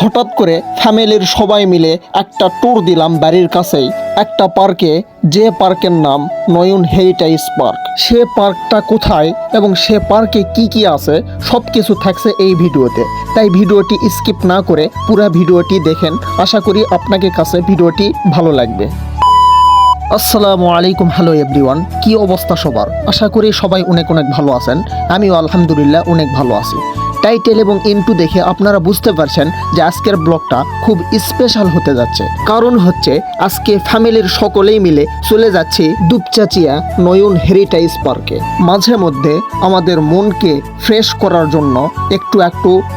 হঠাৎ করে ফ্যামিলির সবাই মিলে একটা ট্যুর দিলাম বাড়ির কাছেই একটা পার্কে, যে পার্কের নাম নয়ন হেরিটেজ পার্ক। সে পার্কটা কোথায় এবং সে পার্কে কি কি আছে সব কিছু থাকছে এই ভিডিওতে, তাই ভিডিওটি স্কিপ না করে পুরো ভিডিওটি দেখেন। আশা করি আপনাকে কাছে ভিডিওটি ভালো লাগবে। আসসালামু আলাইকুম, হ্যালো এভরিওয়ান, কি অবস্থা সবার? আশা করি সবাই অনেক ভালো আছেন। আমিও আলহামদুলিল্লাহ অনেক ভালো আছি। টাইটেল এবং ইন্টু দেখে আপনারা বুঝতে পারছেন যে আজকের ব্লগটা খুব স্পেশাল হতে যাচ্ছে। কারণ হচ্ছে আজকে ফ্যামিলির সকলেই মিলে চলে যাচ্ছি দুপচাচিয়া নয়ন হেরিটেজ পার্কে। মাঝে মধ্যে আমাদের মনকে ফ্রেশ করার জন্য একটু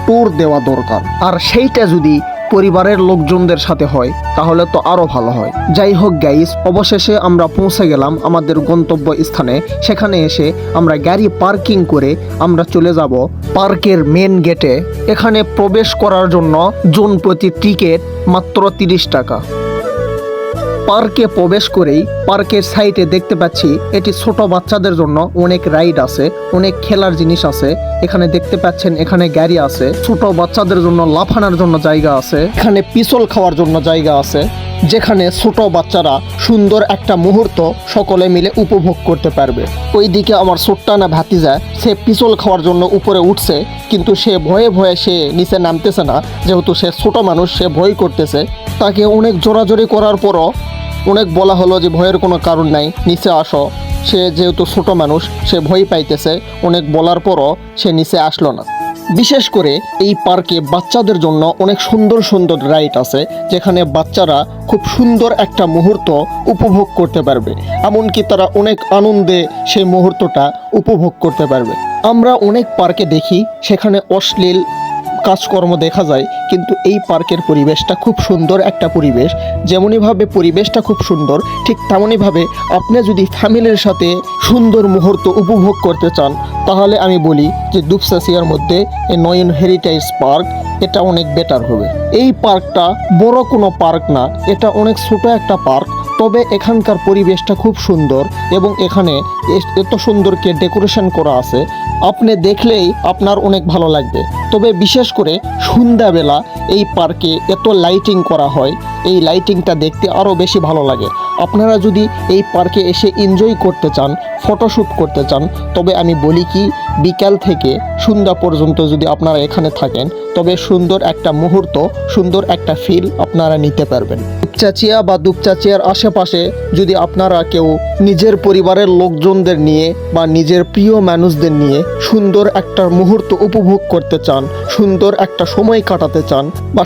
ট্যুর দেওয়া দরকার, আর সেইটা যদি পরিবারের লোকজনদের সাথে হয় তাহলে তো আরো ভালো হয়। যাই হোক গাইস, অবশেষে আমরা পৌঁছে গেলাম আমাদের গন্তব্য স্থানে। সেখানে এসে আমরা গাড়ি পার্কিং করে আমরা চলে যাব পার্কের মেন গেটে। এখানে প্রবেশ করার জন্য জন প্রতি টিকিট মাত্র 30 টাকা। পার্কে প্রবেশ করেই পার্কের সাইডে দেখতে পাচ্ছি এটি ছোট বাচ্চাদের জন্য অনেক রাইড আছে, অনেক খেলার জিনিস আছে। এখানে দেখতে পাচ্ছেন এখানে গাড়ি আছে, ছোট বাচ্চাদের জন্য লাফানোর জন্য জায়গা আছে, এখানে পিছল খাওয়ার জন্য জায়গা আছে, যেখানে ছোট বাচ্চারা সুন্দর একটা মুহূর্ত সকলে মিলে উপভোগ করতে পারবে। ওইদিকে আমার ছোট্টানা ভাতিজা, সে পিছল খাওয়ার জন্য উপরে উঠছে, কিন্তু সে ভয়ে সে নিচে নামতেছে না, যেহেতু সে ছোট মানুষ, সে ভয় করতেছে। তাকে অনেক জোরাজোরি করার পরও অনেক বলা হলো যে ভয়ের কোনো কারণ নাই, নিচে আসো। সে যেহেতু ছোট মানুষ, সে ভয় পাইতেছে, অনেক বলার পরও সে নিচে আসলো না। বিশেষ করে এই পার্কে বাচ্চাদের জন্য অনেক সুন্দর রাইড আছে, যেখানে বাচ্চারা খুব সুন্দর একটা মুহূর্ত উপভোগ করতে পারবে, এমনকি তারা অনেক আনন্দে সেই মুহূর্তটা উপভোগ করতে পারবে। আমরা অনেক পার্কে দেখি সেখানে অশ্লীল কাজকর্ম দেখা যায়, কিন্তু এই পার্কের পরিবেশটা খুব সুন্দর একটা পরিবেশ। যেমনইভাবে পরিবেশটা খুব সুন্দর, ঠিক তেমনইভাবে আপনি যদি ফ্যামিলির সাথে সুন্দর মুহূর্ত উপভোগ করতে চান, তাহলে আমি বলি যে দুপচাচিয়ার মধ্যে এই নয়ন হেরিটেজ পার্ক এটা অনেক বেটার হবে। এই পার্কটা বড় কোনো পার্ক না, এটা অনেক ছোট একটা পার্ক, তবে এখানকার পরিবেশটা খুব সুন্দর এবং এখানে এত সুন্দরকে ডেকোরেশন করা আছে, আপনি দেখলেই আপনার অনেক ভালো লাগবে। তবে বিশেষ করে সন্ধ্যাবেলা এই পার্কে এত লাইটিং করা হয়, এই লাইটিংটা দেখতে আরও বেশি ভালো লাগে। আপনারা যদি এই পার্কে এসে এনজয় করতে চান, ফটোশ্যুট করতে চান, তবে আমি বলি কি বিকাল থেকে সন্ধ্যা পর্যন্ত যদি আপনারা এখানে থাকেন, তবে সুন্দর একটা মুহূর্ত, সুন্দর একটা ফিল আপনারা নিতে পারবেন। দুপচাচিয়া বা দুপচাচিয়ার আশেপাশে যদি আপনারা কেউ নিজের পরিবারের লোকজনদের নিয়ে বা নিজের প্রিয় মানুষদের নিয়ে সুন্দর একটা মুহূর্ত উপভোগ করতে চান, সুন্দর একটা সময় কাটাতে চান বা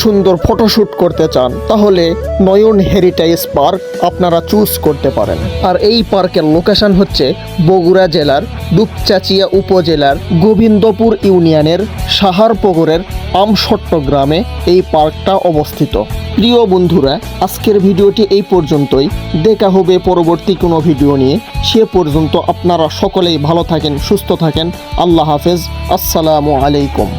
সুন্দর ফটোশ্যুট করতে চান, তাহলে নয়ন হেরিটেজ পার্ক আপনারা চুজ করতে পারেন। আর এই পার্কের লোকেশন হচ্ছে বগুড়া জেলার দুপচাচিয়া উপজেলার গোবিন্দপুর ইউনিয়নের সাহারপুকুরের আমসট্ট গ্রামে এই পার্কটা অবস্থিত। প্রিয় বন্ধুরা, আজকের ভিডিওটি এই পর্যন্তই। দেখা হবে পরবর্তী কোনো ভিডিও নিয়ে। সে পর্যন্ত আপনারা সকলেই ভালো থাকেন, সুস্থ থাকেন। আল্লাহ হাফেজ, আসসালামু আলাইকুম।